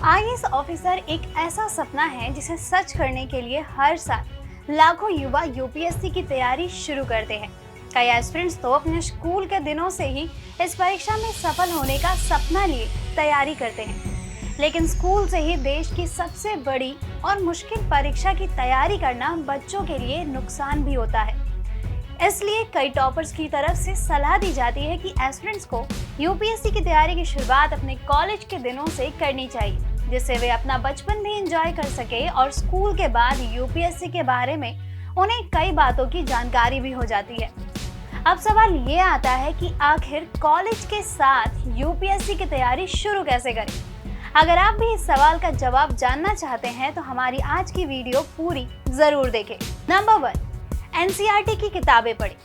IAS officer एक ऐसा सपना है जिसे सच करने के लिए हर साल लाखों युवा यूपीएससी की तैयारी शुरू करते हैं। कई एस्पिरेंट्स तो अपने स्कूल के दिनों से ही इस परीक्षा में सफल होने का सपना लिए तैयारी करते हैं। लेकिन स्कूल से ही देश की सबसे बड़ी और मुश्किल परीक्षा की तैयारी करना बच्चों के लिए नुकसान भी होता है। इसलिए कई टॉपर्स की तरफ से सलाह दी जाती है कि एस्पिरेंट्स को यूपीएससी की तैयारी की शुरुआत अपने कॉलेज के दिनों से करनी चाहिए, जिससे वे अपना बचपन भी एंजॉय कर सके और स्कूल के बाद यूपीएससी के बारे में उन्हें कई बातों की जानकारी भी हो जाती है। अब सवाल ये आता है कि आखिर कॉलेज के साथ यूपीएससी की तैयारी शुरू कैसे करें। अगर आप भी इस सवाल का जवाब जानना चाहते हैं तो हमारी आज की वीडियो पूरी जरूर देखें। नंबर 1, एनसीईआरटी की किताबें पढ़ें।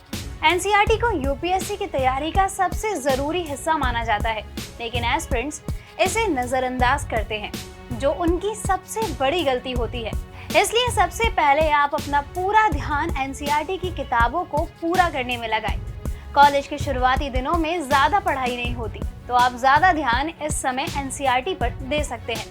एनसीईआरटी को यूपीएससी की तैयारी का सबसे जरूरी हिस्सा माना जाता है, लेकिन एस्पिरेंट्स इसे नजरअंदाज करते हैं, जो उनकी सबसे बड़ी गलती होती है। इसलिए सबसे पहले आप अपना पूरा ध्यान एनसीईआरटी की किताबों को पूरा करने में लगाएं। कॉलेज के शुरुआती दिनों में ज्यादा पढ़ाई नहीं होती, तो आप ज्यादा ध्यान इस समय एनसीईआरटी पर दे सकते हैं।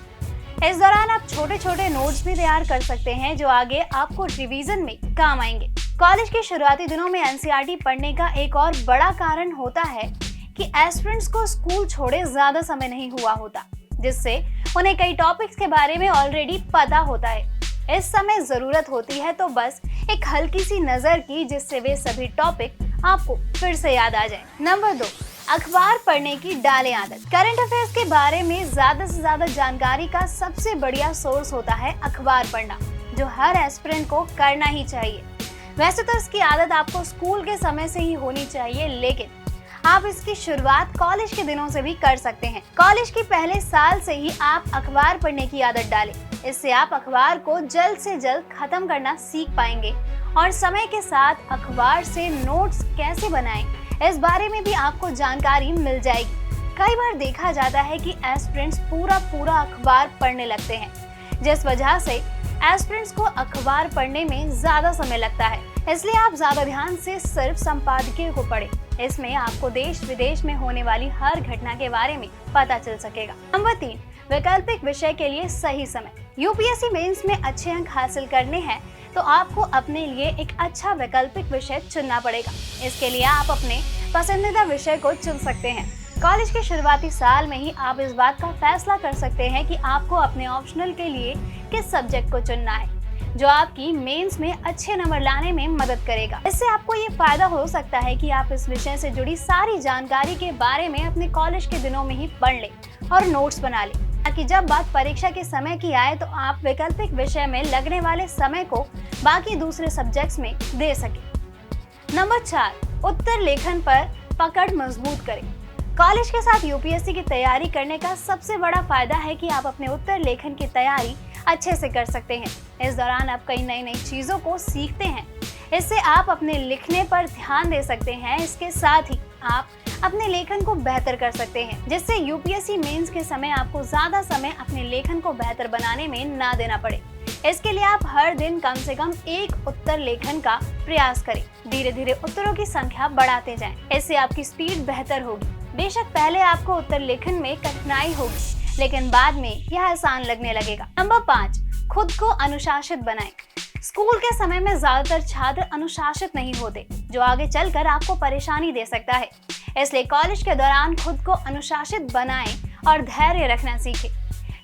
इस दौरान आप छोटे छोटे नोट्स भी तैयार कर सकते हैं, जो आगे आपको रिवीजन में काम आएंगे। कॉलेज के शुरुआती दिनों में एनसीईआरटी पढ़ने का एक और बड़ा कारण होता है कि एस्पिरेंट्स को स्कूल छोड़े ज्यादा समय नहीं हुआ होता, जिससे उन्हें कई टॉपिक्स के बारे में ऑलरेडी पता होता है। इस समय जरूरत होती है तो बस एक हल्की सी नजर की, जिससे वे सभी टॉपिक आपको फिर से याद आ जाए। नंबर 2, अखबार पढ़ने की डालें आदत। करंट अफेयर्स के बारे में ज्यादा से ज्यादा जानकारी का सबसे बढ़िया सोर्स होता है अखबार पढ़ना, जो हर एस्पिरेंट को करना ही चाहिए। वैसे तो इसकी आदत आपको स्कूल के समय से ही होनी चाहिए, लेकिन आप इसकी शुरुआत कॉलेज के दिनों से भी कर सकते हैं। कॉलेज के पहले साल से ही आप अखबार पढ़ने की आदत डालें। इससे आप अखबार को जल्द से जल्द खत्म करना सीख पाएंगे और समय के साथ अखबार से नोट्स कैसे बनाएं, इस बारे में भी आपको जानकारी मिल जाएगी। कई बार देखा जाता है कि एस्पिरेंट्स पूरा अखबार पढ़ने लगते हैं, जिस वजह से एस्पिरेंट्स को अखबार पढ़ने में ज्यादा समय लगता है। इसलिए आप ज्यादा ध्यान से सिर्फ संपादकीय को पढ़ें। इसमें आपको देश विदेश में होने वाली हर घटना के बारे में पता चल सकेगा। नंबर 3, वैकल्पिक विषय के लिए सही समय। यूपीएससी मेंस में अच्छे अंक हासिल करने हैं तो आपको अपने लिए एक अच्छा वैकल्पिक विषय चुनना पड़ेगा। इसके लिए आप अपने पसंदीदा विषय को चुन सकते हैं। कॉलेज के शुरुआती साल में ही आप इस बात का फैसला कर सकते हैं कि आपको अपने ऑप्शनल के लिए किस सब्जेक्ट को चुनना है, जो आपकी मेंस में अच्छे नंबर लाने में मदद करेगा। इससे आपको ये फायदा हो सकता है कि आप इस विषय से जुड़ी सारी जानकारी के बारे में अपने कॉलेज के दिनों में ही पढ़ लें और नोट्स बना लें, ताकि जब बात परीक्षा के समय की आए तो आप वैकल्पिक विषय में लगने वाले समय को बाकी दूसरे सब्जेक्ट्स में दे सकें। नंबर 4, उत्तर लेखन पर पकड़ मजबूत करें। कॉलेज के साथ यूपीएससी की तैयारी करने का सबसे बड़ा फायदा है कि आप अपने उत्तर लेखन की तैयारी अच्छे से कर सकते हैं। इस दौरान आप कई नई चीजों को सीखते हैं। इससे आप अपने लिखने पर ध्यान दे सकते हैं। इसके साथ ही आप अपने लेखन को बेहतर कर सकते हैं, जिससे यूपीएससी मेंस के समय आपको ज्यादा समय अपने लेखन को बेहतर बनाने में ना देना पड़े। इसके लिए आप हर दिन कम से कम एक उत्तर लेखन का प्रयास करें। धीरे धीरे उत्तरों की संख्या बढ़ाते जाएं। इससे आपकी स्पीड बेहतर होगी। बेशक पहले आपको उत्तर लेखन में कठिनाई होगी, लेकिन बाद में यह आसान लगने लगेगा। नंबर 5, खुद को अनुशासित बनाएं। स्कूल के समय में ज्यादातर छात्र अनुशासित नहीं होते, जो आगे चलकर आपको परेशानी दे सकता है। इसलिए कॉलेज के दौरान खुद को अनुशासित बनाएं और धैर्य रखना सीखें।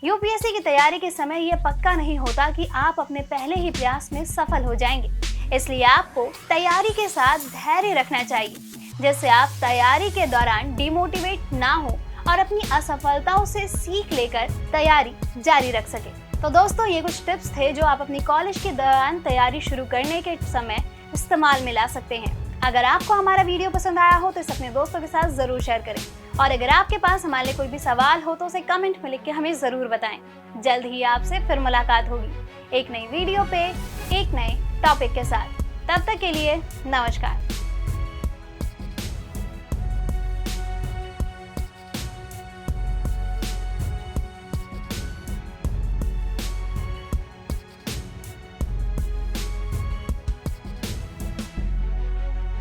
यूपीएससी की तैयारी के समय यह पक्का नहीं होता कि आप अपने पहले ही प्रयास में सफल हो जाएंगे। इसलिए आपको तैयारी के साथ धैर्य रखना चाहिए, जिससे आप तैयारी के दौरान डिमोटिवेट ना हो और अपनी असफलताओं से सीख लेकर तैयारी जारी रख सके। तो दोस्तों, ये कुछ टिप्स थे जो आप अपनी कॉलेज के दौरान तैयारी शुरू करने के समय इस्तेमाल में ला सकते हैं। अगर आपको हमारा वीडियो पसंद आया हो तो इसे अपने दोस्तों के साथ जरूर शेयर करें, और अगर आपके पास हमारे लिए कोई भी सवाल हो तो उसे कमेंट में लिख के हमें जरूर बताएं। जल्द ही आपसे फिर मुलाकात होगी एक नई वीडियो पे एक नए टॉपिक के साथ। तब तक के लिए नमस्कार।